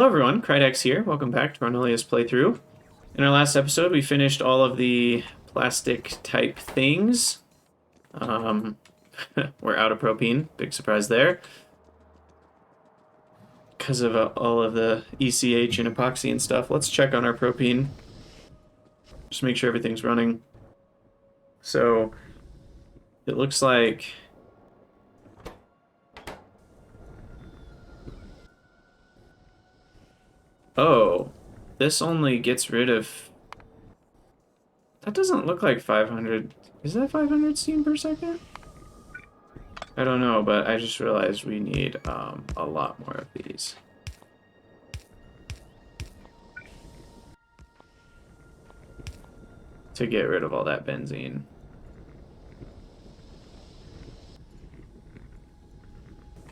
Hello everyone, Krydex here. Welcome back to our Nullius playthrough. In our last episode, we finished all of the plastic type things. We're out of propane. Big surprise there. Because of all of the ECH and epoxy and stuff. Let's check on our propane. Just make sure everything's running. So, it looks like... Oh, this only gets rid of... That doesn't look like 500. Is that 500 steam per second? I don't know, but I just realized we need a lot more of these. To get rid of all that benzene.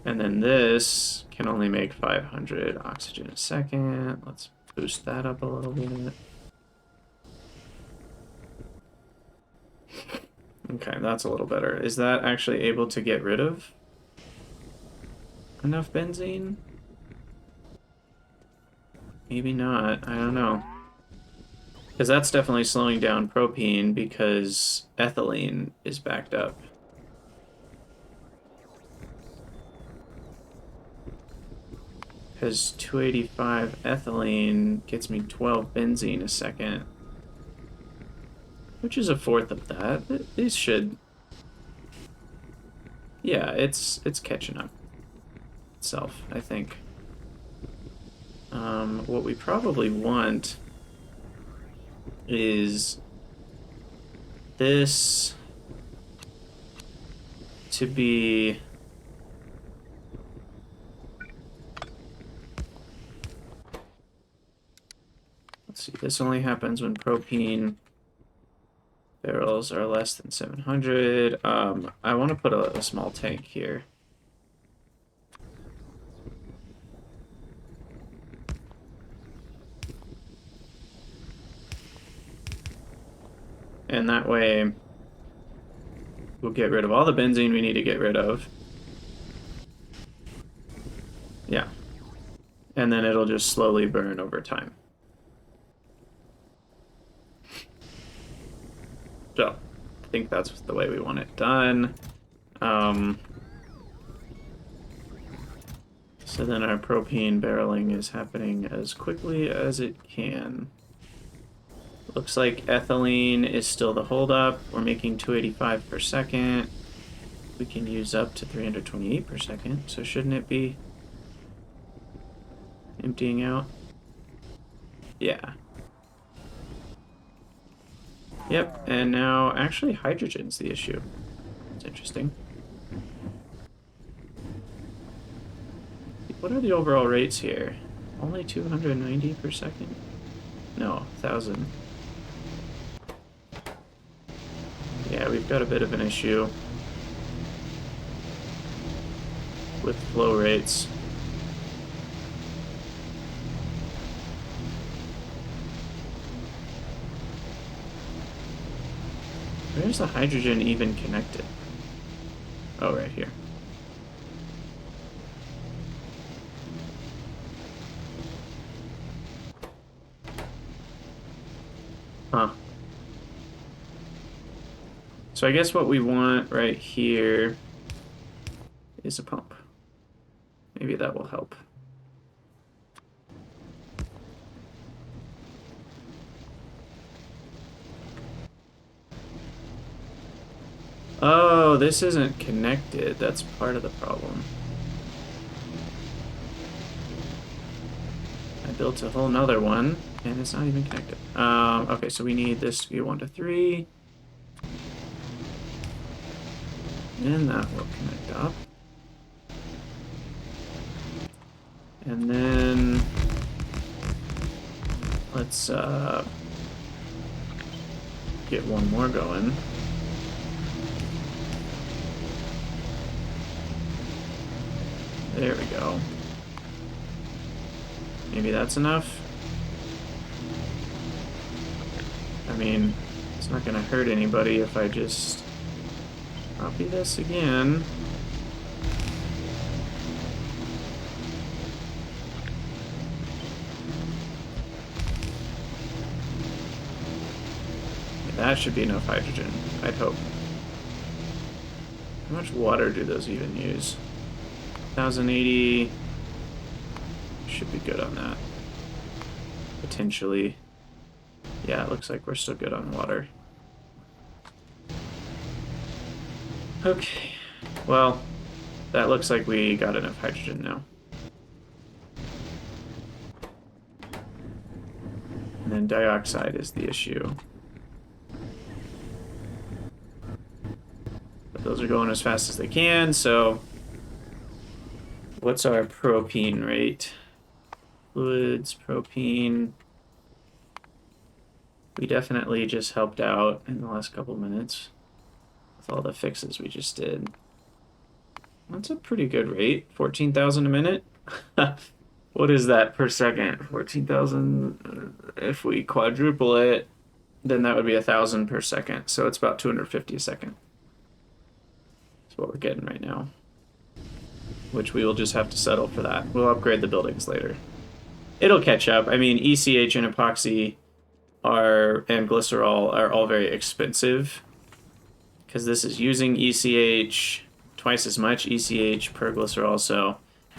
And then this can only make 500 oxygen a second. Let's boost that up a little bit. Okay, that's a little better. Is that actually able to get rid of enough benzene? Maybe not. I don't know. Because that's definitely slowing down propane because ethylene is backed up. Because 285 ethylene gets me 12 benzene a second. Which is a fourth of that. These should... Yeah, it's catching up itself, I think. What we probably want is this to be... Let's see, this only happens when propane barrels are less than 700. I want to put a small tank here. And that way, we'll get rid of all the benzene we need to get rid of. Yeah. And then it'll just slowly burn over time. So, I think that's the way we want it done. So then our propane barreling is happening as quickly as it can. Looks like ethylene is still the holdup. We're making 285 per second. We can use up to 328 per second, so shouldn't it be emptying out? Yeah. Yep, and now actually hydrogen's the issue. It's interesting. What are the overall rates here? Only 290 per second? No, 1,000. Yeah, we've got a bit of an issue with flow rates. Where's the hydrogen even connected? Oh, right here. Huh. So I guess what we want right here is a pump. Maybe that will help. Oh, this isn't connected. That's part of the problem. I built a whole nother one, and it's not even connected. Okay, so we need this to be 1 to 3. And that will connect up. And then... let's, get one more going. There we go. Maybe that's enough? I mean, it's not gonna hurt anybody if I just copy this again. That should be enough hydrogen, I'd hope. How much water do those even use? 1080. Should be good on that. Potentially. Yeah, it looks like we're still good on water. Okay. Well, that looks like we got enough hydrogen now. And then dioxide is the issue. But those are going as fast as they can, so what's our propane rate? Fluids, propane. We definitely just helped out in the last couple minutes with all the fixes we just did. That's a pretty good rate, 14,000 a minute. What is that per second? 14,000. If we quadruple it, then that would be 1,000 per second. So it's about 250 a second. That's what we're getting right now. Which we will just have to settle for that. We'll upgrade the buildings later. It'll catch up. I mean, ECH and epoxy and glycerol are all very expensive. Because this is using ECH, twice as much ECH per glycerol, so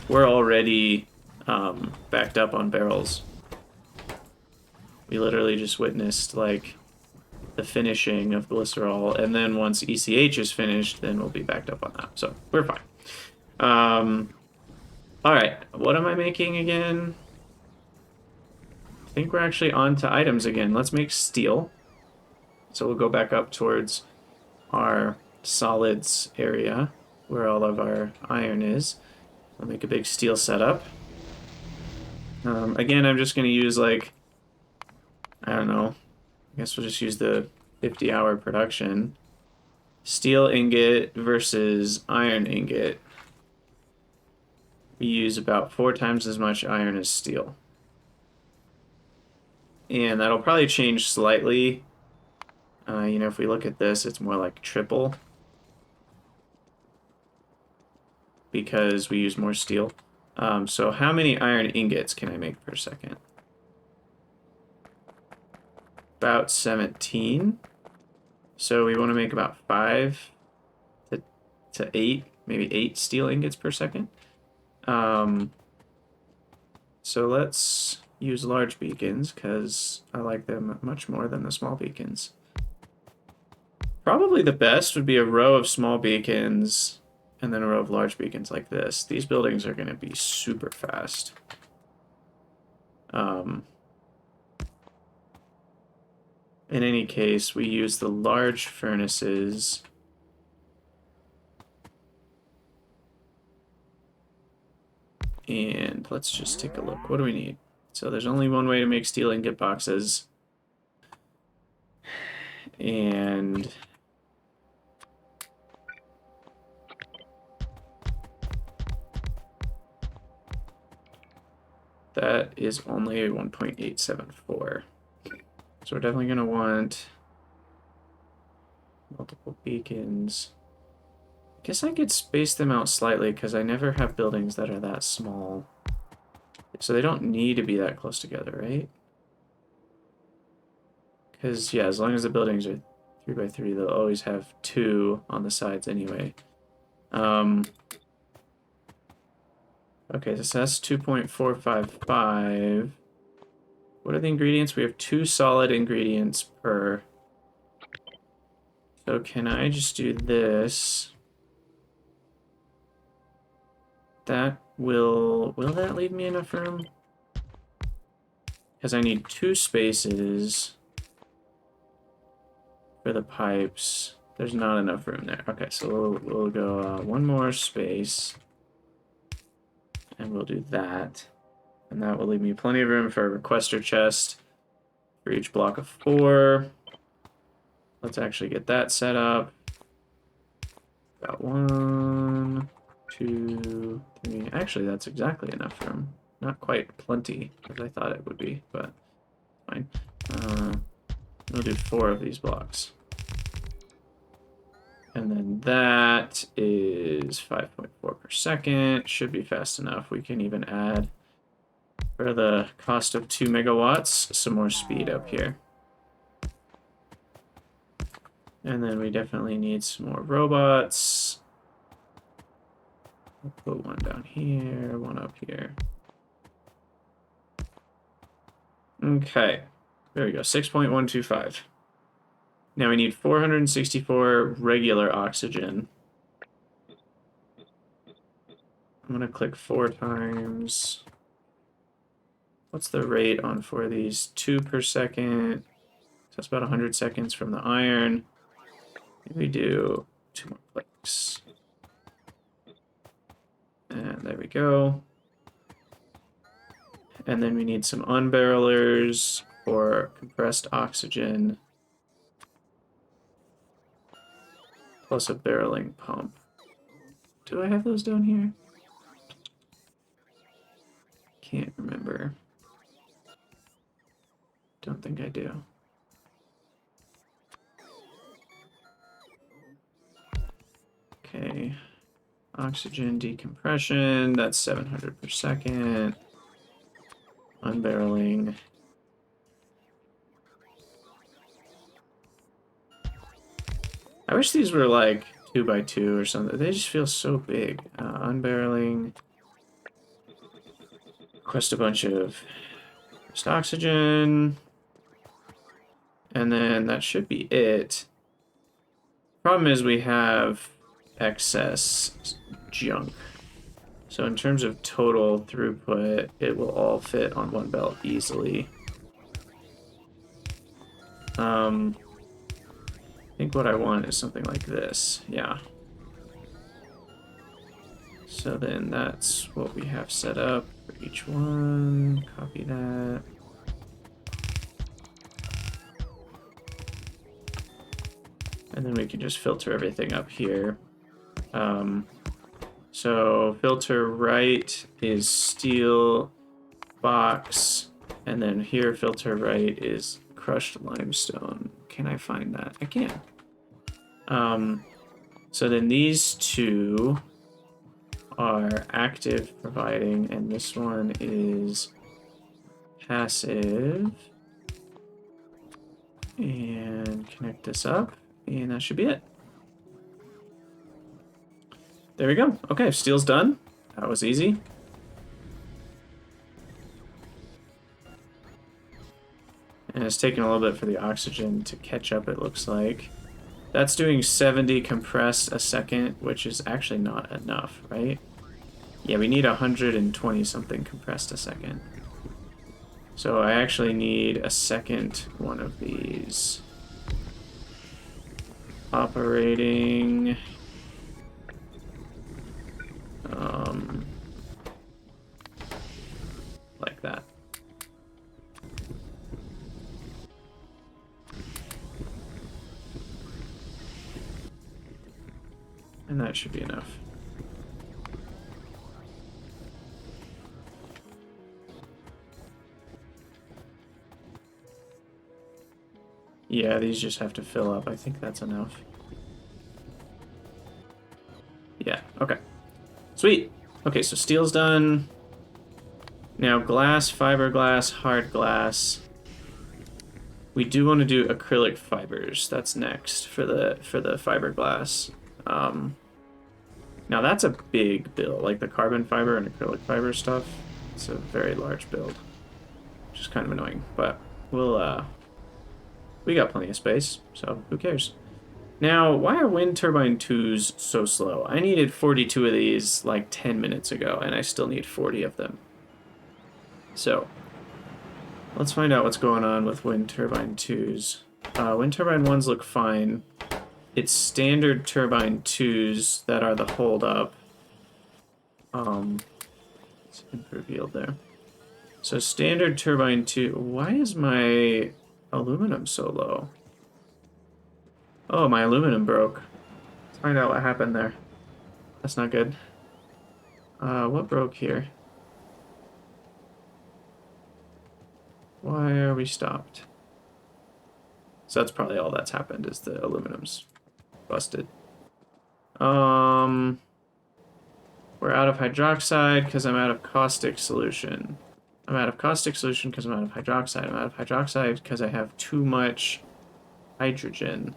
we're already backed up on barrels. We literally just witnessed, like, the finishing of glycerol, and then once ECH is finished, then we'll be backed up on that. So, we're fine. Alright, what am I making again? I think we're actually on to items again. Let's make steel. So we'll go back up towards our solids area, where all of our iron is. I'll make a big steel setup. Again, I'm just going to use, like, I don't know, I guess we'll just use the 50-hour production. Steel ingot versus iron ingot. We use about 4 times as much iron as steel. And that'll probably change slightly. You know, if we look at this, it's more like triple. Because we use more steel. So how many iron ingots can I make per second? About 17. So we want to make about 5 to 8, maybe 8 steel ingots per second. So let's use large beacons, because I like them much more than the small beacons. Probably the best would be a row of small beacons and then a row of large beacons like this. These buildings are going to be super fast. In any case, we use the large furnaces. And let's just take a look. What do we need? So there's only one way to make steel ingot boxes. And that is only 1.874. So we're definitely going to want multiple beacons. I guess I could space them out slightly because I never have buildings that are that small. So they don't need to be that close together, right? Because, yeah, as long as the buildings are 3 by 3, they'll always have 2 on the sides anyway. Okay, so that's 2.455. What are the ingredients? We have 2 solid ingredients per. So can I just do this? That will that leave me enough room? Because I need 2 spaces for the pipes. There's not enough room there. Okay, so we'll go 1 more space. And we'll do that. And that will leave me plenty of room for a requester chest for each block of 4. Let's actually get that set up. Got 1, 2, 3. Actually, that's exactly enough room. Not quite plenty, as I thought it would be, but fine. We'll do 4 of these blocks. And then that is 5.4 per second. Should be fast enough. We can even add, for the cost of 2 megawatts, some more speed up here. And then we definitely need some more robots. I'll put one down here, one up here. Okay, there we go, 6.125. Now we need 464 regular oxygen. I'm gonna click 4 times. What's the rate on 4 of these? 2 per second. So that's about 100 seconds from the iron. Maybe we do 2 more clicks. And there we go. And then we need some unbarrelers for compressed oxygen. Plus a barreling pump. Do I have those down here? Can't remember. Don't think I do. Okay. Oxygen decompression, that's 700 per second. Unbarreling. I wish these were like 2x2 or something. They just feel so big. Unbarreling. Request a bunch of just oxygen. And then that should be it. Problem is we have excess junk. So in terms of total throughput, it will all fit on one belt easily. I think what I want is something like this. Yeah. So then that's what we have set up for each one. Copy that. And then we can just filter everything up here. So filter right is steel box, and then here filter right is crushed limestone. Can I find that? I can. So then these two are active providing, and this one is passive. And connect this up, and that should be it. There we go. Okay, steel's done. That was easy. And it's taking a little bit for the oxygen to catch up, it looks like. That's doing 70 compressed a second, which is actually not enough, right? Yeah, we need 120 something compressed a second. So I actually need a second one of these. Operating. Like that. And that should be enough. Yeah, these just have to fill up. I think that's enough. Yeah, okay. Sweet. Okay, so steel's done. Now glass, fiberglass, hard glass. We do want to do acrylic fibers. That's next for the fiberglass. Now that's a big build, like the carbon fiber and acrylic fiber stuff. It's a very large build, which is kind of annoying, but we'll we got plenty of space, so who cares? Now, why are wind turbine 2s so slow? I needed 42 of these like 10 minutes ago, and I still need 40 of them. So, let's find out what's going on with wind turbine 2s. Wind turbine 1s look fine. It's standard turbine 2s that are the holdup. It's revealed there. So standard turbine 2. Why is my aluminum so low? Oh, my aluminum broke. Let's find out what happened there. That's not good. What broke here? Why are we stopped? So that's probably all that's happened, is the aluminum's busted. We're out of hydroxide because I'm out of caustic solution. I'm out of caustic solution because I'm out of hydroxide. I'm out of hydroxide because I have too much hydrogen.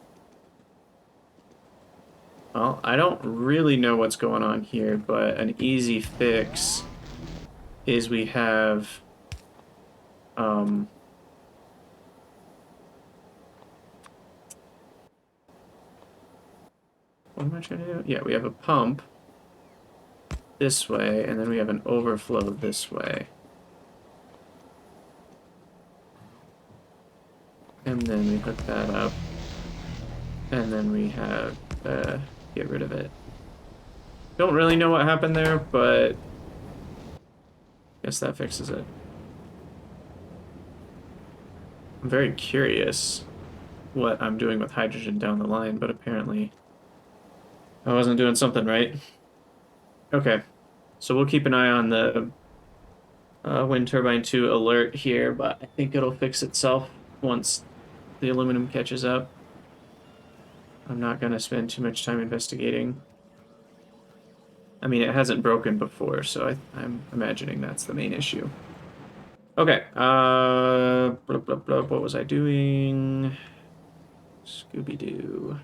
Well, I don't really know what's going on here, but an easy fix is we have what am I trying to do? Yeah, we have a pump this way, and then we have an overflow this way. And then we hook that up, and then we have get rid of it. Don't really know what happened there, but guess that fixes it. I'm very curious what I'm doing with hydrogen down the line, but apparently I wasn't doing something right. Okay, so we'll keep an eye on the wind turbine 2 alert here, but I think it'll fix itself once the aluminum catches up. I'm not going to spend too much time investigating. I mean, it hasn't broken before, so I'm imagining that's the main issue. Okay, blah, blah, blah, what was I doing? Scooby-Doo.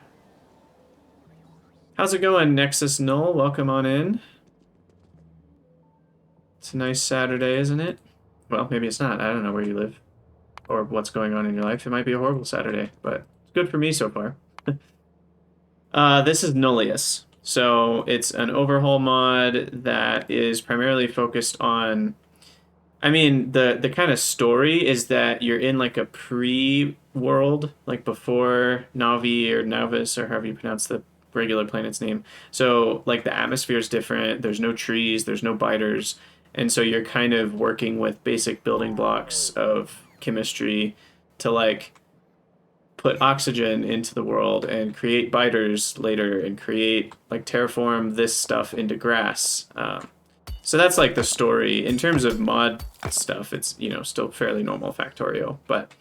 How's it going, Nexus Null? Welcome on in. It's a nice Saturday, isn't it? Well, maybe it's not. I don't know where you live or what's going on in your life. It might be a horrible Saturday, but it's good for me so far. This is Nullius. So it's an overhaul mod that is primarily focused on... I mean, the kind of story is that you're in like a pre-world, like before Navi or Navis or however you pronounce the regular planet's name. So like the atmosphere is different. There's no trees. There's no biters. And so you're kind of working with basic building blocks of chemistry to like put oxygen into the world and create biters later and create like terraform this stuff into grass. So that's like the story. In terms of mod stuff, it's, you know, still fairly normal Factorio, but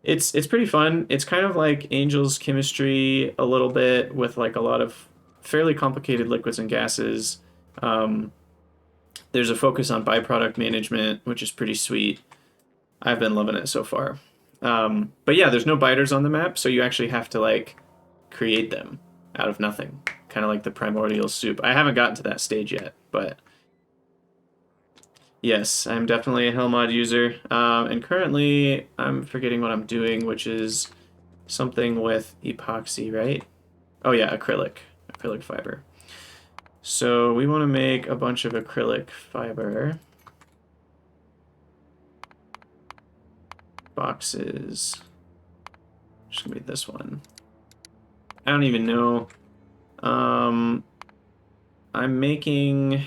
it's pretty fun. It's kind of like Angel's chemistry a little bit with like a lot of fairly complicated liquids and gases. There's a focus on byproduct management, which is pretty sweet. I've been loving it so far. But yeah, there's no biters on the map, so you actually have to like create them out of nothing. Kind of like the primordial soup. I haven't gotten to that stage yet, but yes, I'm definitely a Hellmod user. And currently, I'm forgetting what I'm doing, which is something with epoxy, right? Oh yeah, acrylic fiber. So we want to make a bunch of acrylic fiber boxes. Just gonna be this one. I don't even know. I'm making,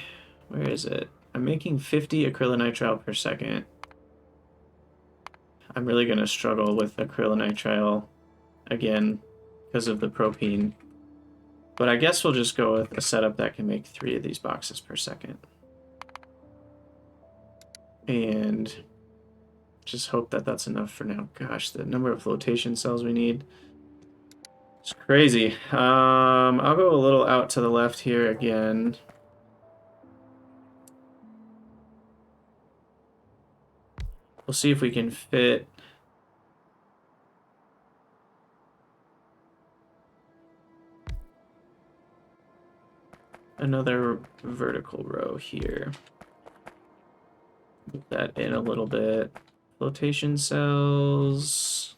where is it? I'm making 50 acrylonitrile per second. I'm really gonna struggle with acrylonitrile again because of the propane. But I guess we'll just go with a setup that can make 3 of these boxes per second. And just hope that that's enough for now. Gosh, the number of flotation cells we need. It's crazy. I'll go a little out to the left here again. We'll see if we can fit another vertical row here. Move that in a little bit. Flotation cells.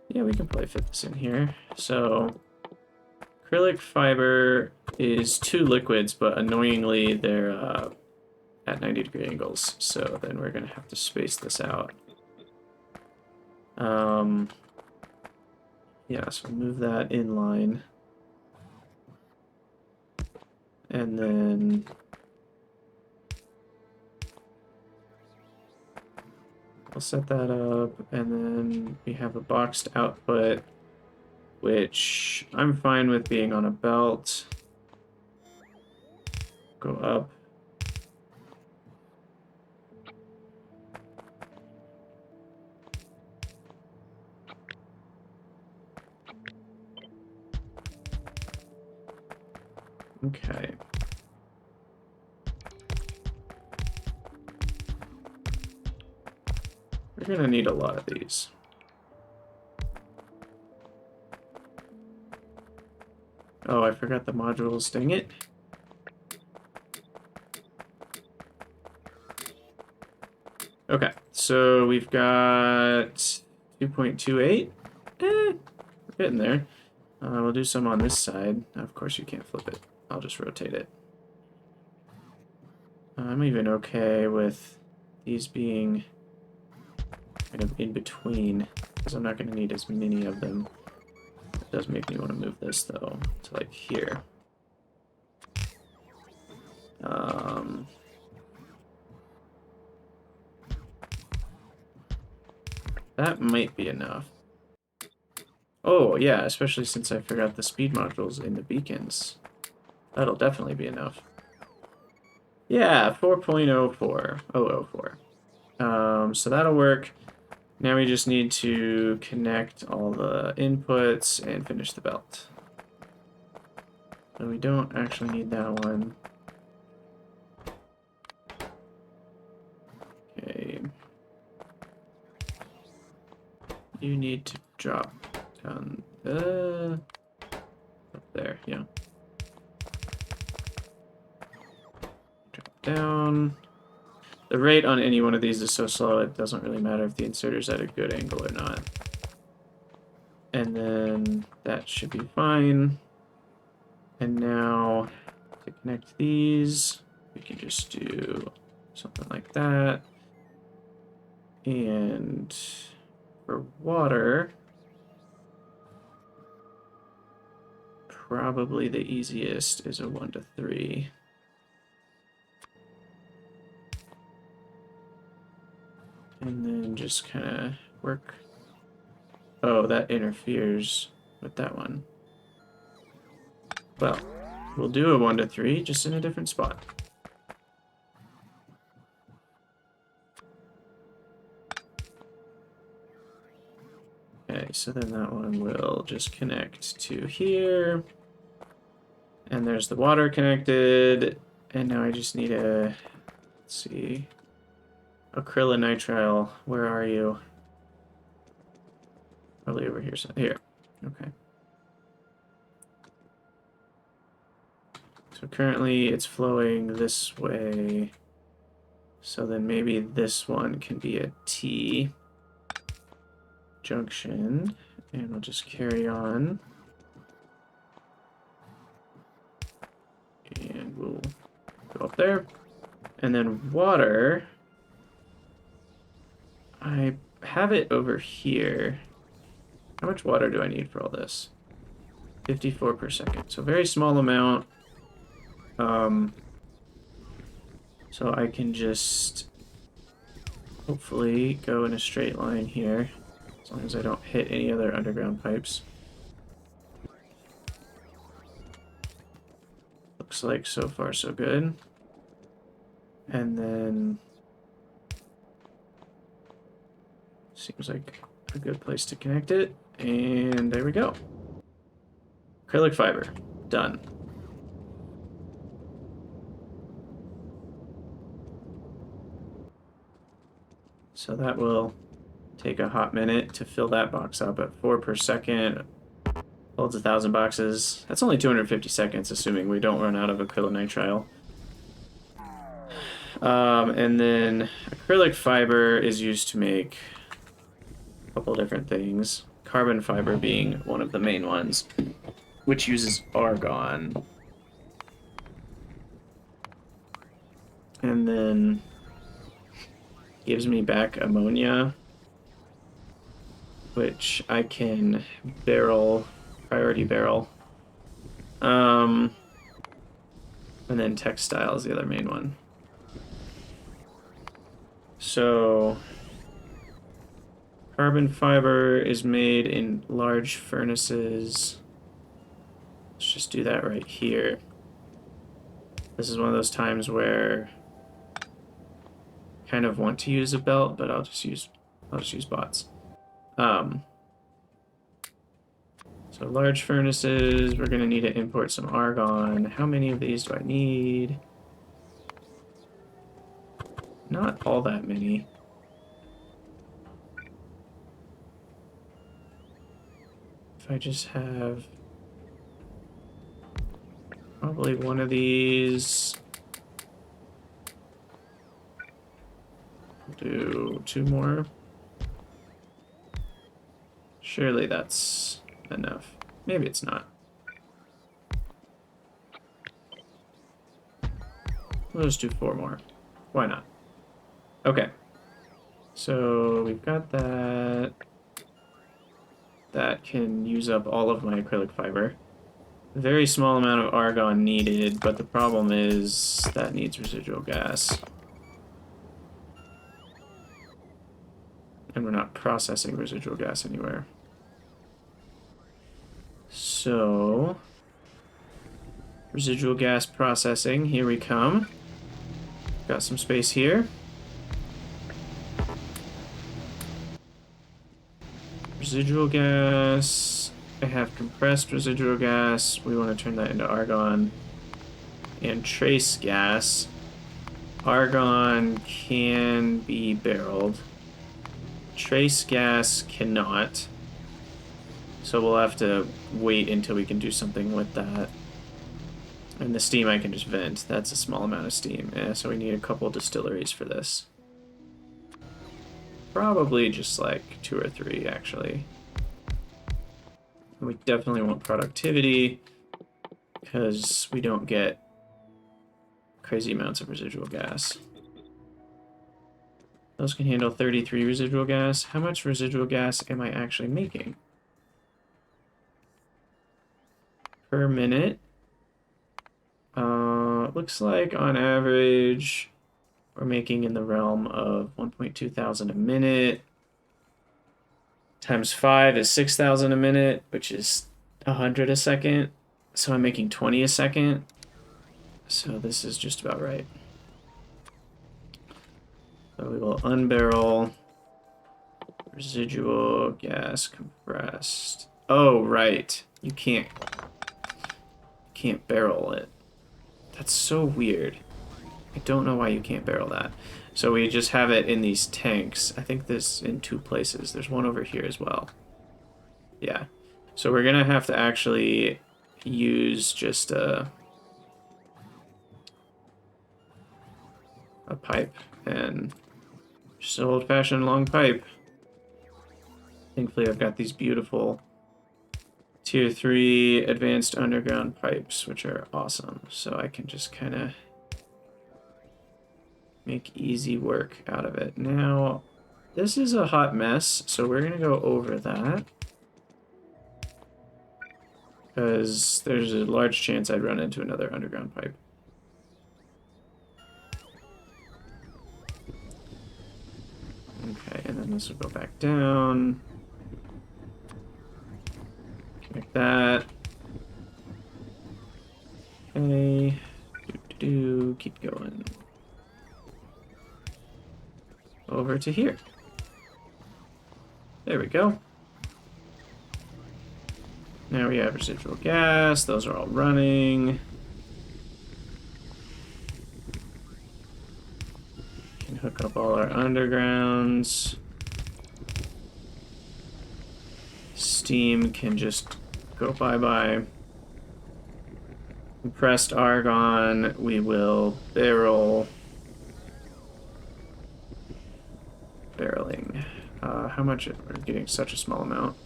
Yeah, we can probably fit this in here. So acrylic fiber is 2 liquids, but annoyingly they're at 90-degree angles. So then we're going to have to space this out. Yeah, so move that in line. And then I'll set that up, and then we have a boxed output, which I'm fine with being on a belt. Go up. Okay. We're gonna need a lot of these. Oh, I forgot the modules, dang it. Okay, so we've got 2.28. We're getting there. We'll do some on this side. Of course you can't flip it. I'll just rotate it. I'm even okay with these being kind of in between, because I'm not going to need as many of them. It does make me want to move this, though, to like here. That might be enough. Oh, yeah, especially since I forgot the speed modules in the beacons. That'll definitely be enough. Yeah, 4.04. 004. So that'll work. Now we just need to connect all the inputs and finish the belt. So we don't actually need that one. Okay. You need to drop down up there, yeah. Drop down. The rate on any one of these is so slow it doesn't really matter if the inserter's at a good angle or not. And then that should be fine. And now to connect these, we can just do something like that. And for water, probably the easiest is a 1 to 3. And then just kind of work. Oh, that interferes with that one. Well, we'll do a 1 to 3, just in a different spot. Okay, so then that one will just connect to here. And there's the water connected. And now I just need a, let's see, acrylonitrile. Where are you? Probably over here. Here. Okay. So currently it's flowing this way. So then maybe this one can be a T junction. And we'll just carry on. And we'll go up there. And then water, I have it over here. How much water do I need for all this? 54 per second. So very small amount. So I can just hopefully go in a straight line here, as long as I don't hit any other underground pipes. Looks like so far so good. And then seems like a good place to connect it. And there we go. Acrylic fiber, done. So that will take a hot minute to fill that box up at 4 per second. Holds 1,000 boxes. That's only 250 seconds, assuming we don't run out of acrylonitrile. And then acrylic fiber is used to make a couple different things. Carbon fiber being one of the main ones, which uses argon. And then gives me back ammonia, which I can barrel, priority barrel. And then textile is the other main one. So carbon fiber is made in large furnaces. Let's just do that right here. This is one of those times where I kind of want to use a belt, but I'll just use bots. So large furnaces, we're gonna need to import some argon. How many of these do I need? Not all that many. If I just have Probably one of these. Do 2 more. Surely that's enough. Maybe it's not. We'll just do 4 more. Why not? Okay. So we've got that. That can use up all of my acrylic fiber. Very small amount of argon needed, but the problem is that needs residual gas. And we're not processing residual gas anywhere. So, residual gas processing, here we come. Got some space here. Residual gas. I have compressed residual gas. We want to turn that into argon. And trace gas. Argon can be barreled. Trace gas cannot. So we'll have to wait until we can do something with that. And the steam I can just vent. That's a small amount of steam. So we need a couple distilleries for this. Probably just like 2 or 3, actually. And we definitely want productivity, because we don't get crazy amounts of residual gas. Those can handle 33 residual gas. How much residual gas am I actually making? Per minute. Looks like on average we're making in the realm of 1.2 thousand a minute. Times 5 is 6,000 a minute, which is 100 a second. So I'm making 20 a second. So this is just about right. So we will unbarrel residual gas compressed. Oh, right. You can't barrel it. That's so weird. I don't know why you can't barrel that. So we just have it in these tanks. I think this in 2 places. There's one over here as well. Yeah. So we're gonna have to actually use just a pipe and just an old-fashioned long pipe. Thankfully, I've got these beautiful Tier 3 advanced underground pipes, which are awesome. So I can just kind of make easy work out of it. Now, this is a hot mess, so we're going to go over that, because there's a large chance I'd run into another underground pipe. Okay, and then this will go back down. Like that. Okay. Keep going. Over to here. There we go. Now we have residual gas. Those are all running. Can hook up all our undergrounds. Steam can just go bye-bye. Compressed argon, we will barrel. Barreling. How much? We're getting such a small amount.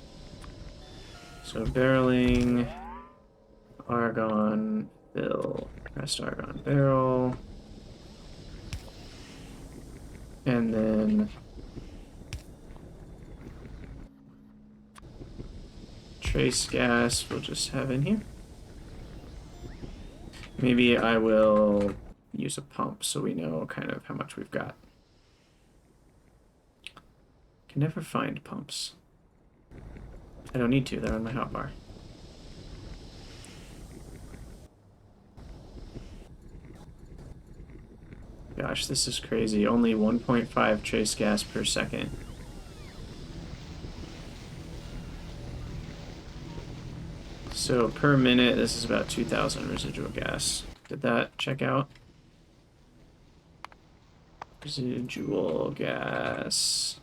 So barreling, argon, fill, compressed argon barrel. And then trace gas we'll just have in here. Maybe I will use a pump so we know kind of how much we've got. Can never find pumps. I don't need to, they're on my hotbar. Gosh, this is crazy. Only 1.5 trace gas per second. So per minute, this is about 2,000 residual gas. Did that check out? Residual gas.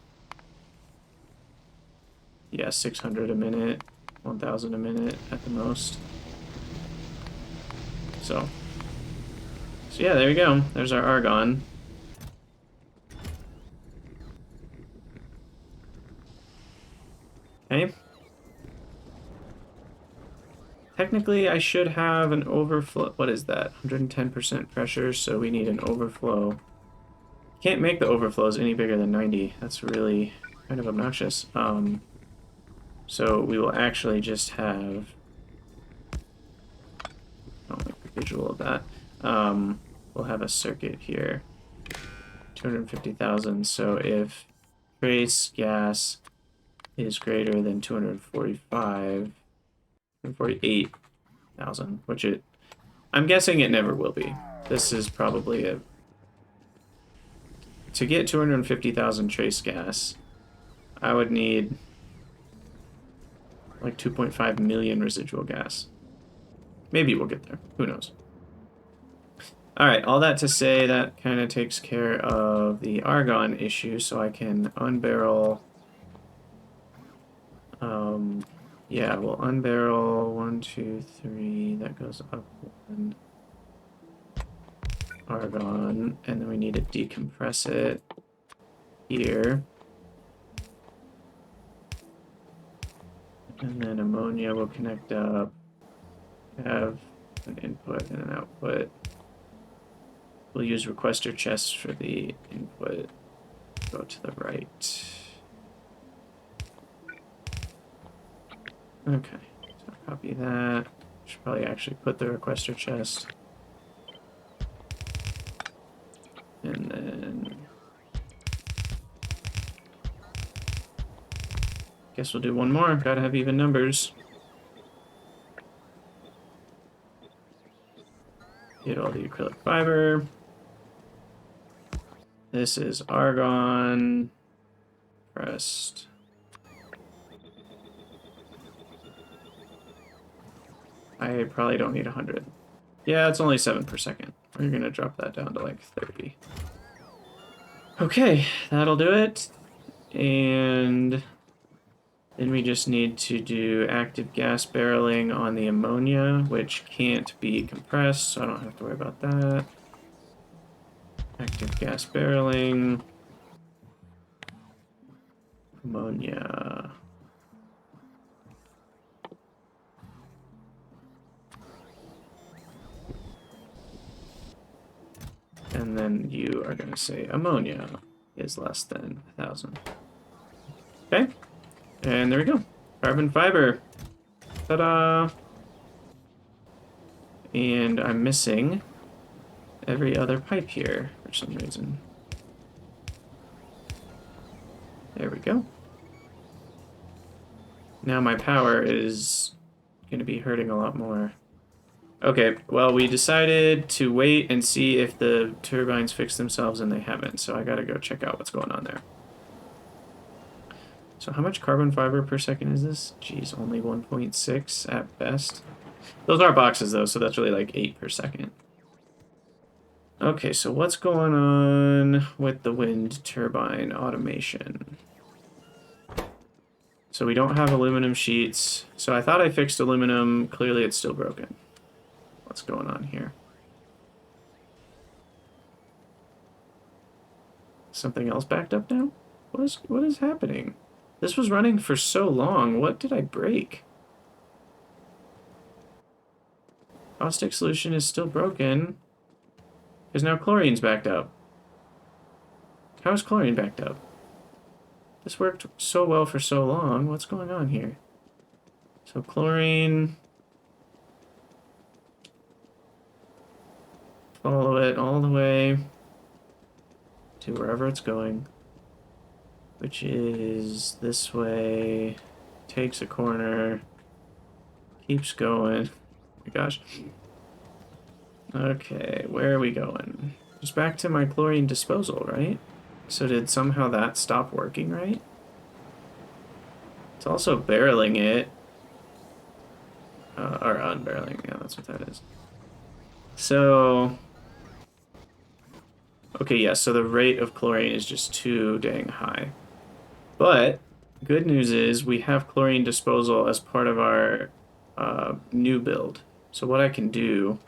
Yeah, 600 a minute, 1,000 a minute at the most. So yeah, there we go. There's our argon. Okay. Technically, I should have an overflow. What is that? 110% pressure, so we need an overflow. Can't make the overflows any bigger than 90. That's really kind of obnoxious. So we will actually just have... I'll make a visual of that. We'll have a circuit here. 250,000. So if trace gas is greater than 248,000, which I'm guessing it never will be. This is probably a... To get 250,000 trace gas, I would need like 2.5 million residual gas. Maybe we'll get there. Who knows? Alright, all that to say, that kind of takes care of the argon issue, so I can unbarrel... yeah, we'll unbarrel 1, 2, 3, that goes up 1 argon, and then we need to decompress it here. And then ammonia will connect up, have an input and an output. We'll use requester chests for the input. Go to the right. Okay, so copy that. Should probably actually put the requester chest. And then... Guess we'll do one more. Gotta have even numbers. Get all the acrylic fiber. This is argon. Pressed. I probably don't need 100. Yeah, it's only 7 per second. We're gonna drop that down to like 30. Okay, that'll do it. And then we just need to do active gas barreling on the ammonia, which can't be compressed, so I don't have to worry about that. Active gas barreling. Ammonia. And then you are going to say ammonia is less than 1,000. Okay. And there we go. Carbon fiber. Ta-da! And I'm missing every other pipe here for some reason. There we go. Now my power is going to be hurting a lot more. Okay, well, we decided to wait and see if the turbines fix themselves, and they haven't, so I gotta go check out what's going on there. So how much carbon fiber per second is this? Geez, only 1.6 at best. Those are boxes, though, so that's really like 8 per second. Okay, so what's going on with the wind turbine automation? So we don't have aluminum sheets. So I thought I fixed aluminum. Clearly it's still broken. What's going on here? Something else backed up now? What is happening? This was running for so long. What did I break? Caustic solution is still broken. Because now chlorine's backed up. How is chlorine backed up? This worked so well for so long. What's going on here? So chlorine... Follow it all the way to wherever it's going, which is this way, takes a corner, keeps going. Oh my gosh. Okay, where are we going? Just back to my chlorine disposal, right? So did somehow that stop working, right? It's also barreling it. Or unbarreling, yeah, that's what that is. So... Okay, yeah, so the rate of chlorine is just too dang high. But, good news is we have chlorine disposal as part of our new build. So what I can do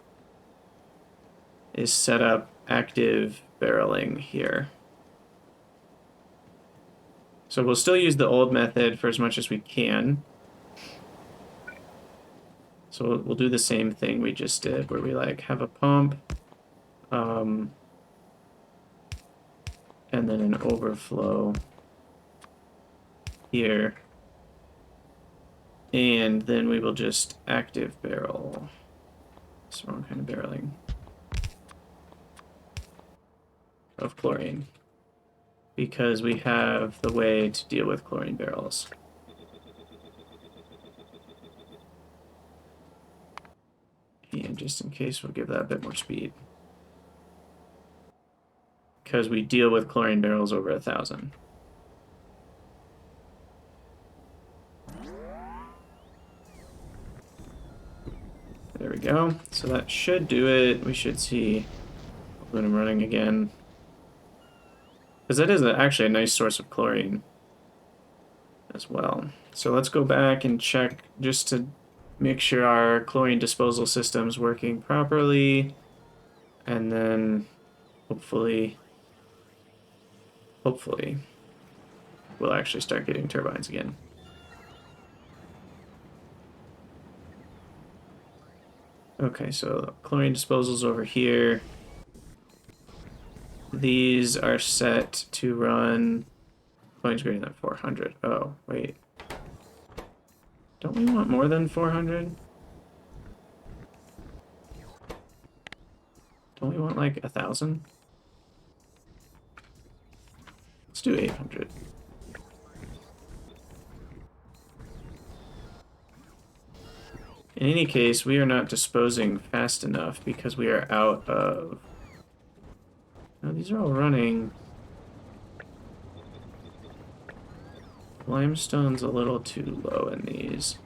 is set up active barreling here. So we'll still use the old method for as much as we can. So we'll do the same thing we just did, where we like have a pump, and then an overflow here. And then we will just active barrel. It's the wrong kind of barreling. Of chlorine. Because we have the way to deal with chlorine barrels. And just in case, we'll give that a bit more speed. Because we deal with chlorine barrels over 1,000. There we go. So that should do it. We should see aluminum running again. Because that is actually a nice source of chlorine as well. So let's go back and check just to make sure our chlorine disposal system's working properly. And then hopefully we'll actually start getting turbines again. Okay, so chlorine disposal's over here. These are set to run chlorine's greater than 400. Oh, wait. Don't we want more than 400? Don't we want like 1,000? Let's do 800. In any case, we are not disposing fast enough because we are out of... No, these are all running. Limestone's a little too low in these.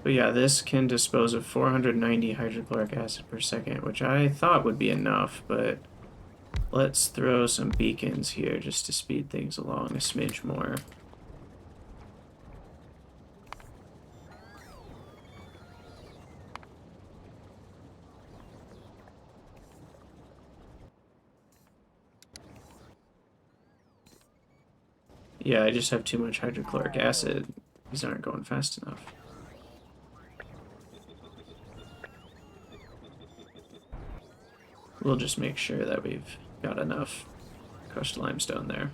But yeah, this can dispose of 490 hydrochloric acid per second, which I thought would be enough, but let's throw some beacons here just to speed things along a smidge more. Yeah, I just have too much hydrochloric acid. These aren't going fast enough. We'll just make sure that we've got enough crushed limestone there.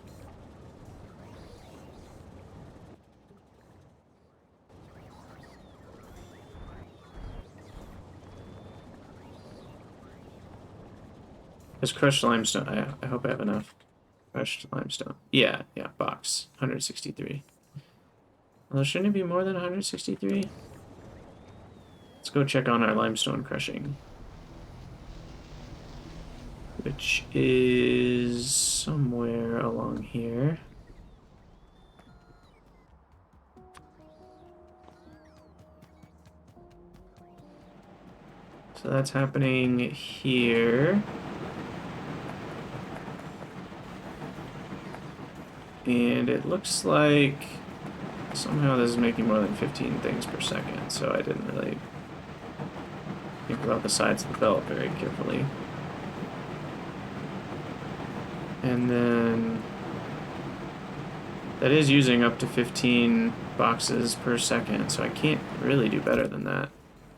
This crushed limestone, I hope I have enough crushed limestone. Yeah, box, 163. Well, shouldn't it be more than 163? Let's go check on our limestone crushing, which is somewhere along here. So that's happening here. And it looks like somehow this is making more than 15 things per second, so I didn't really think about the sides of the belt very carefully. And then that is using up to 15 boxes per second, so I can't really do better than that.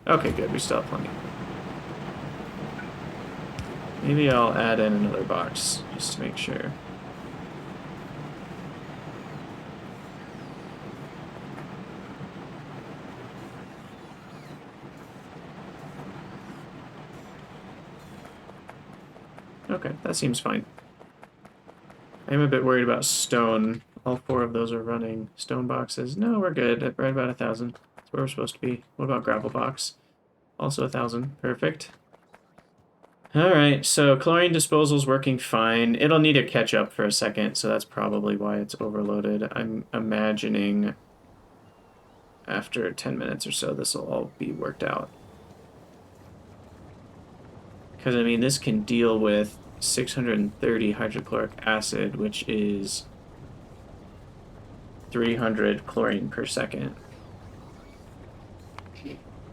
Okay, good, we still have plenty. Maybe I'll add in another box just to make sure. Okay, that seems fine. I am a bit worried about stone. All 4 of those are running. Stone boxes. No, we're good. At right about 1,000. That's where we're supposed to be. What about gravel box? Also 1,000. Perfect. Alright, so chlorine disposal's working fine. It'll need to catch up for a second, so that's probably why it's overloaded. I'm imagining after 10 minutes or so this will all be worked out. Because, I mean, this can deal with 630 hydrochloric acid, which is 300 chlorine per second.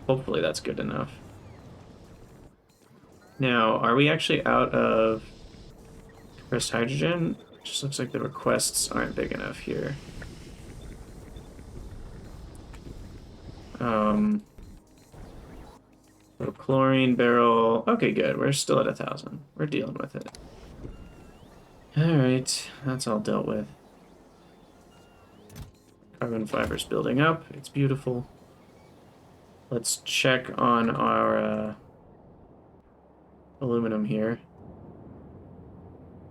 Hopefully that's good enough. Now, are we actually out of compressed hydrogen? Just looks like the requests aren't big enough here. Little chlorine barrel. Okay, good. We're still at 1,000. We're dealing with it. Alright, that's all dealt with. Carbon fiber's building up. It's beautiful. Let's check on our aluminum here.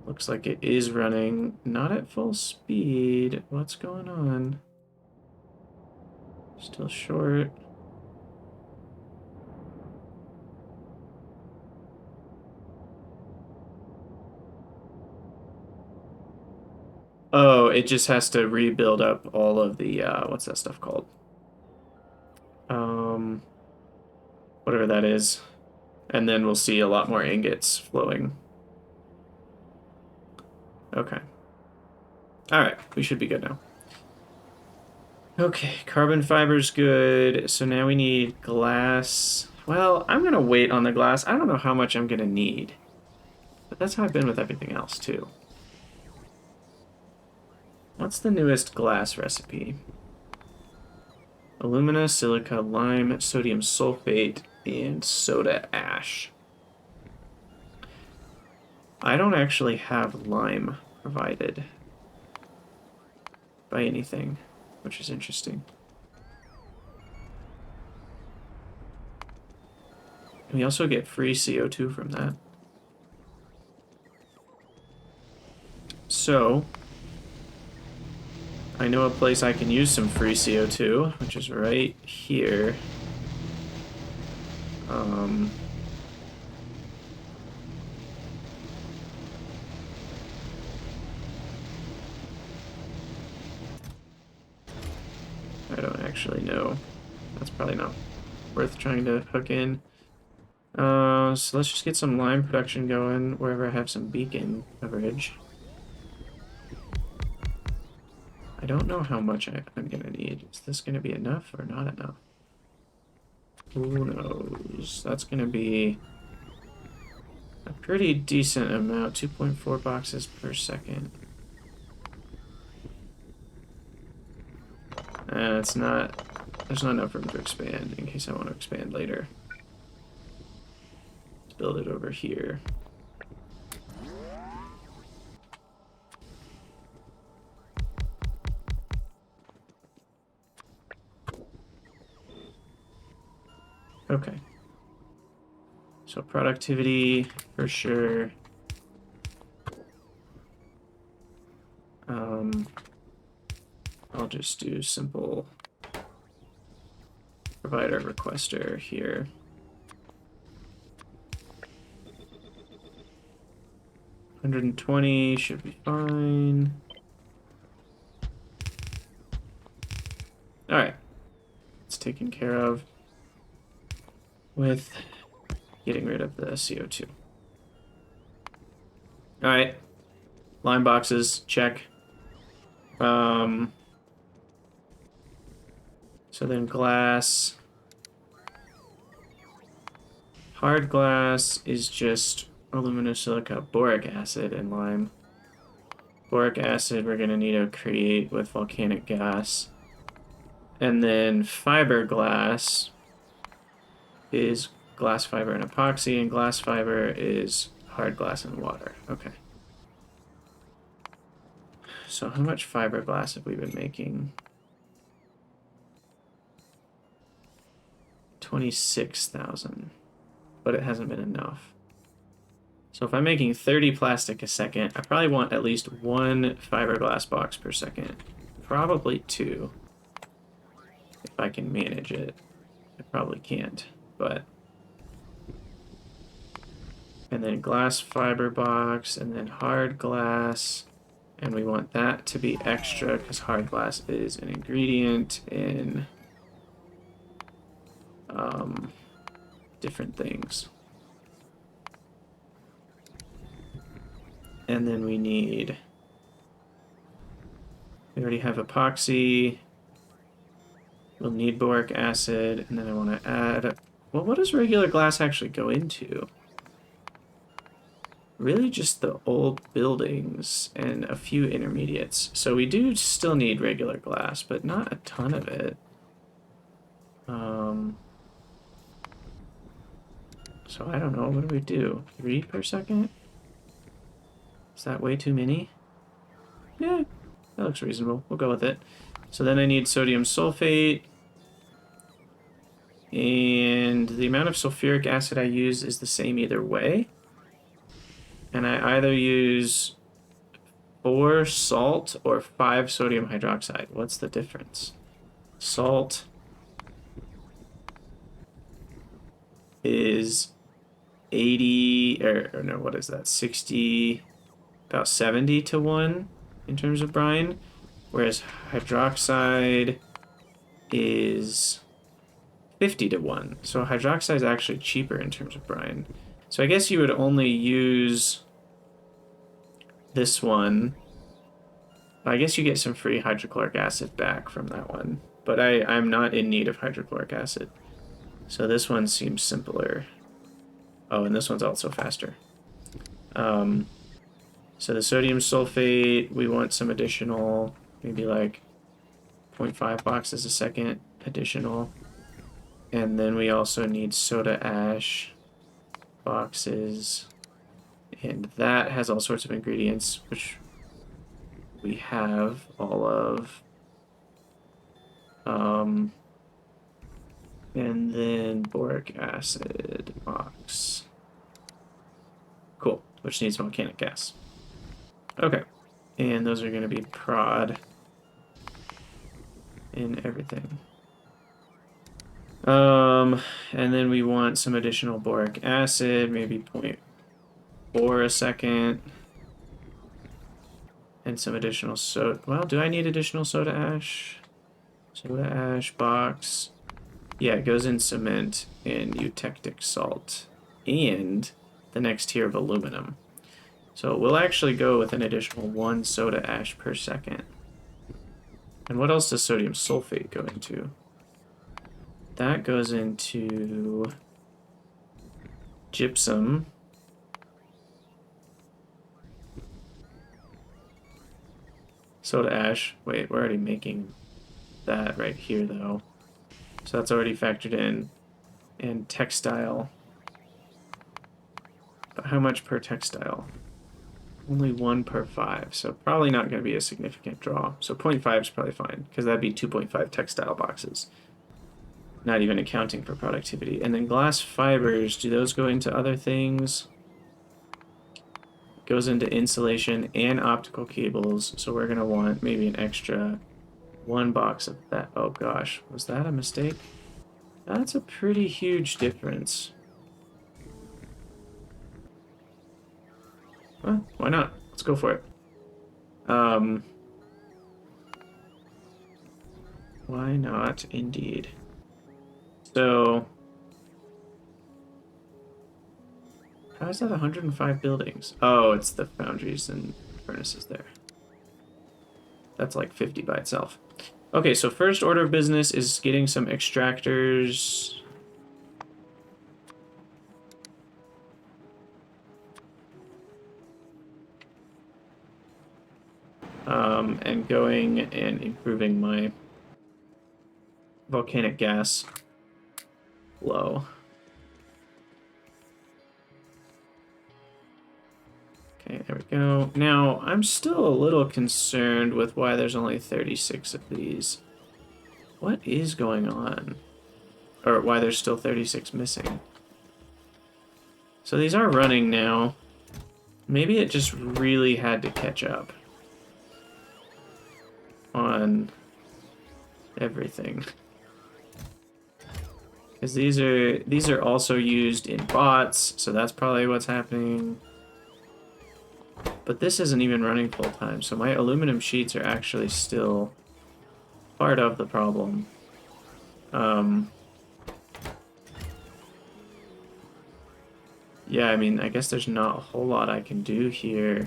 Looks like it is running not at full speed. What's going on? Still short. Oh, it just has to rebuild up all of the, what's that stuff called? Whatever that is. And then we'll see a lot more ingots flowing. Okay. Alright, we should be good now. Okay, carbon fiber's good. So now we need glass. Well, I'm gonna wait on the glass. I don't know how much I'm gonna need. But that's how I've been with everything else, too. What's the newest glass recipe? Alumina, silica, lime, sodium sulfate, and soda ash. I don't actually have lime provided by anything, which is interesting. We also get free CO2 from that. So, I know a place I can use some free CO2, which is right here. I don't actually know. That's probably not worth trying to hook in. So let's just get some lime production going wherever I have some beacon coverage. I don't know how much I'm gonna need. Is this gonna be enough or not enough? Who knows? That's gonna be a pretty decent amount. 2.4 boxes per second. It's not... There's not enough room to expand in case I want to expand later. Let's build it over here. Okay. So productivity, for sure. I'll just do simple provider requester here. $120 should be fine. All right, it's taken care of with getting rid of the CO2. All right, lime boxes, check. So then glass. Hard glass is just aluminum, silica, boric acid, and lime. Boric acid we're going to need to create with volcanic gas. And then fiberglass is glass fiber and epoxy, and glass fiber is hard glass and water. Okay. So how much fiberglass have we been making? 26,000. But it hasn't been enough. So if I'm making 30 plastic a second, I probably want at least one fiberglass box per second. Probably two. If I can manage it. I probably can't, but... And then glass fiber box, and then hard glass. And we want that to be extra, because hard glass is an ingredient in... different things. And then we need... We already have epoxy. We'll need boric acid, and then I want to add... Well, what does regular glass actually go into? Really just the old buildings and a few intermediates. So we do still need regular glass, but not a ton of it. So I don't know, what do we do? 3 per second? Is that way too many? Yeah, that looks reasonable. We'll go with it. So then I need sodium sulfate. And the amount of sulfuric acid I use is the same either way. And I either use 4 salt or 5 sodium hydroxide. What's the difference? Salt is 80, or no, what is that? 60, about 70 to 1 in terms of brine. Whereas hydroxide is 50 to 1. So hydroxide is actually cheaper in terms of brine. So I guess you would only use this one. I guess you get some free hydrochloric acid back from that one. But I'm not in need of hydrochloric acid. So this one seems simpler. Oh, and this one's also faster. So the sodium sulfate, we want some additional, maybe like 0.5 boxes a second additional. And then we also need soda ash boxes. And that has all sorts of ingredients, which we have all of. And then boric acid box. Cool, which needs volcanic gas. Okay, and those are going to be prod in everything. And then we want some additional boric acid, maybe 0.4 a second. And some additional soda. Well, do I need additional soda ash? Soda ash box. Yeah, it goes in cement and eutectic salt. And the next tier of aluminum. So we'll actually go with an additional 1 soda ash per second. And what else does sodium sulfate go into? That goes into gypsum. Soda ash. Wait, we're already making that right here, though. So that's already factored in. And textile. But how much per textile? Only 1 per 5, so probably not going to be a significant draw. So 0.5 is probably fine, because that'd be 2.5 textile boxes. Not even accounting for productivity. And then glass fibers, do those go into other things? Goes into insulation and optical cables, so we're going to want maybe an extra 1 box of that. Oh gosh, was that a mistake? That's a pretty huge difference. Well, why not? Let's go for it. Why not, indeed. So, how is that 105 buildings? Oh, it's the foundries and furnaces there. That's like 50 by itself. Okay, so first order of business is getting some extractors. And going and improving my volcanic gas flow. Okay, there we go. Now, I'm still a little concerned with why there's only 36 of these. What is going on? Or why there's still 36 missing. So these are running now. Maybe it just really had to catch up on everything. Because these are also used in bots, so that's probably what's happening. But this isn't even running full time, so my aluminum sheets are actually still part of the problem. Yeah, I mean, I guess there's not a whole lot I can do here.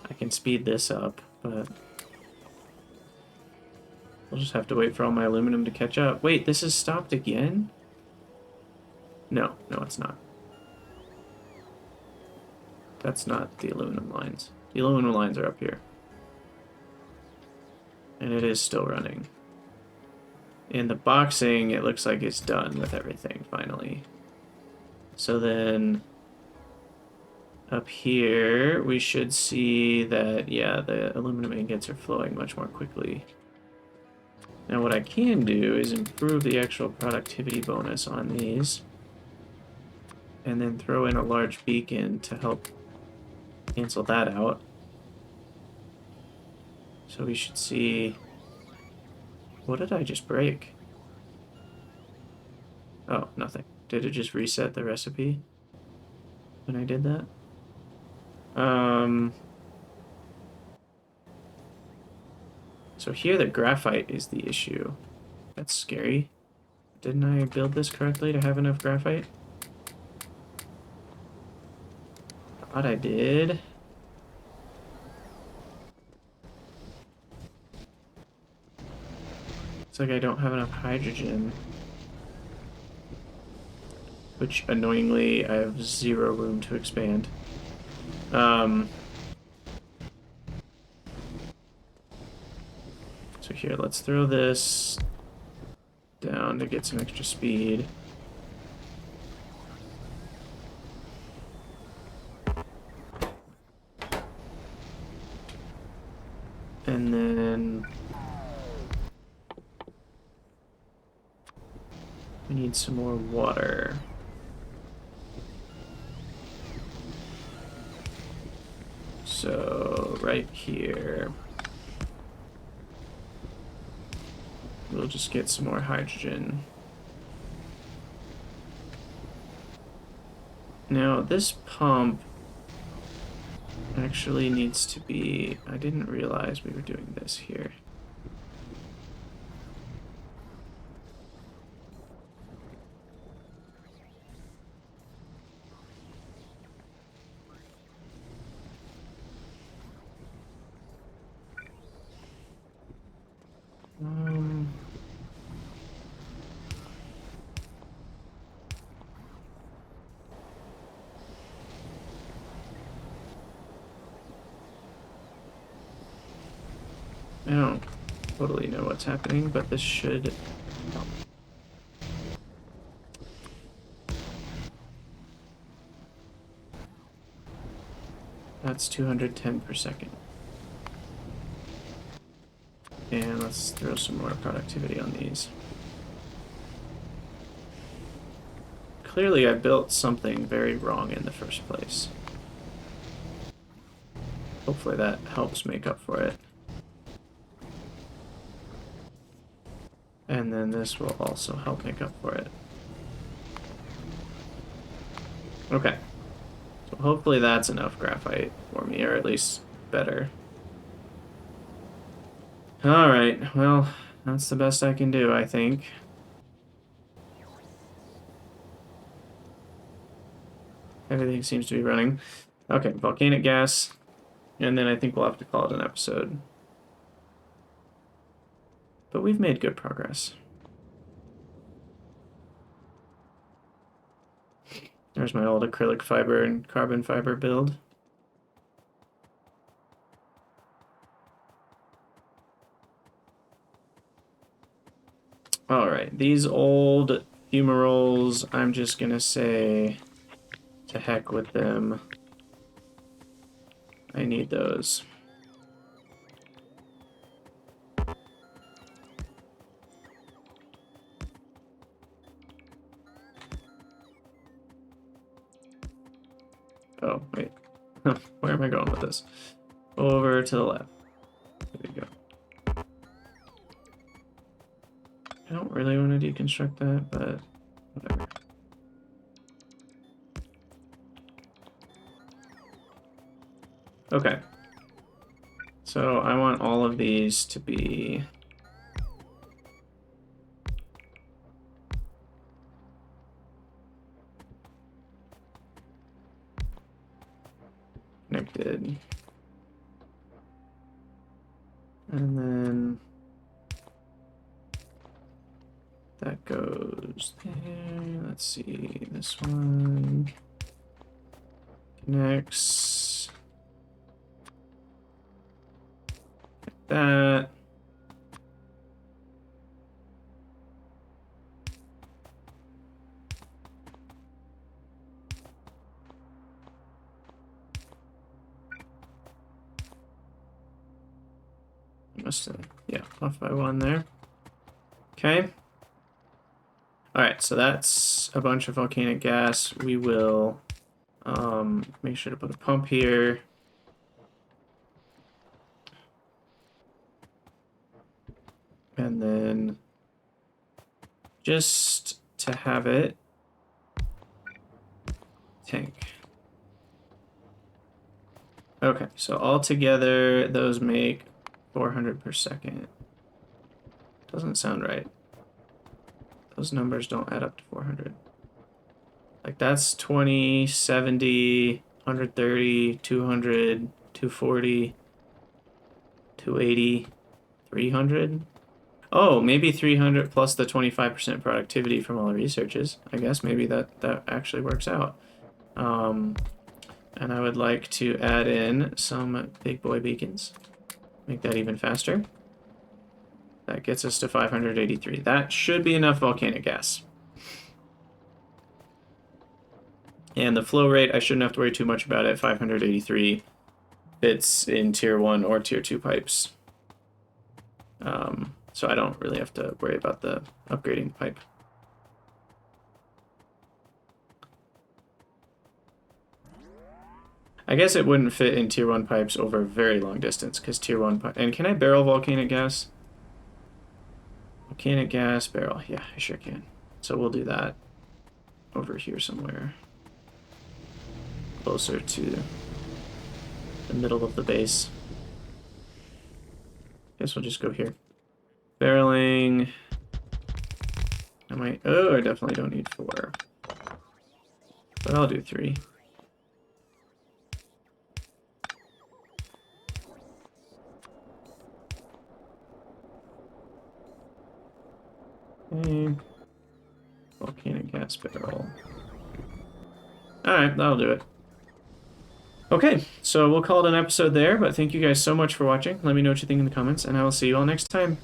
I can speed this up, but I'll just have to wait for all my aluminum to catch up. Wait, this is stopped again? No, it's not. That's not the aluminum lines. The aluminum lines are up here. And it is still running. In the boxing, it looks like it's done with everything, finally. So then, up here, we should see that, yeah, the aluminum ingots are flowing much more quickly. Now what I can do is improve the actual productivity bonus on these. And then throw in a large beacon to help cancel that out. So we should see... What did I just break? Oh, nothing. Did it just reset the recipe when I did that? So here the graphite is the issue. That's scary. Didn't I build this correctly to have enough graphite? Thought I did. Looks like I don't have enough hydrogen. Which, annoyingly, I have 0 room to expand. So here, let's throw this down to get some extra speed. And then we need some more water. So right here, we'll just get some more hydrogen. Now this pump actually needs to be... I didn't realize we were doing this here. I don't totally know what's happening, but this should help. That's 210 per second. And let's throw some more productivity on these. Clearly I built something very wrong in the first place. Hopefully that helps make up for it. And then this will also help make up for it. Okay. So hopefully that's enough graphite for me, or at least better. Alright, well, that's the best I can do, I think. Everything seems to be running. Okay, volcanic gas. And then I think we'll have to call it an episode. But we've made good progress. There's my old acrylic fiber and carbon fiber build. Alright, these old fumaroles, I'm just gonna say to heck with them. I need those. Oh, wait. Where am I going with this? Over to the left. There we go. I don't really want to deconstruct that, but whatever. Okay. So I want all of these to be... connected. And then goes there. Let's see, this one connects like that. Must have, yeah, off by one there. Okay. All right, so that's a bunch of volcanic gas. We will make sure to put a pump here. And then just to have it, tank. Okay, so all together, those make 400 per second. Doesn't sound right. Those numbers don't add up to 400. Like that's 20, 70, 130, 200, 240, 280, 300. Oh, maybe 300 plus the 25% productivity from all the researches. I guess maybe that actually works out. And I would like to add in some big boy beacons. Make that even faster. That gets us to 583. That should be enough volcanic gas. And the flow rate, I shouldn't have to worry too much about it. 583 fits in tier 1 or tier 2 pipes. So I don't really have to worry about the upgrading pipe. I guess it wouldn't fit in tier 1 pipes over a very long distance, because tier 1 pipe... And can I barrel volcanic gas? Volcanic gas barrel. Yeah, I sure can. So we'll do that over here somewhere. Closer to the middle of the base. Guess we'll just go here. Barreling. I might... Oh, I definitely don't need 4. But I'll do 3. Okay. Volcanic gas barrel. Alright, that'll do it. Okay, so we'll call it an episode there, but thank you guys so much for watching. Let me know what you think in the comments, and I will see you all next time.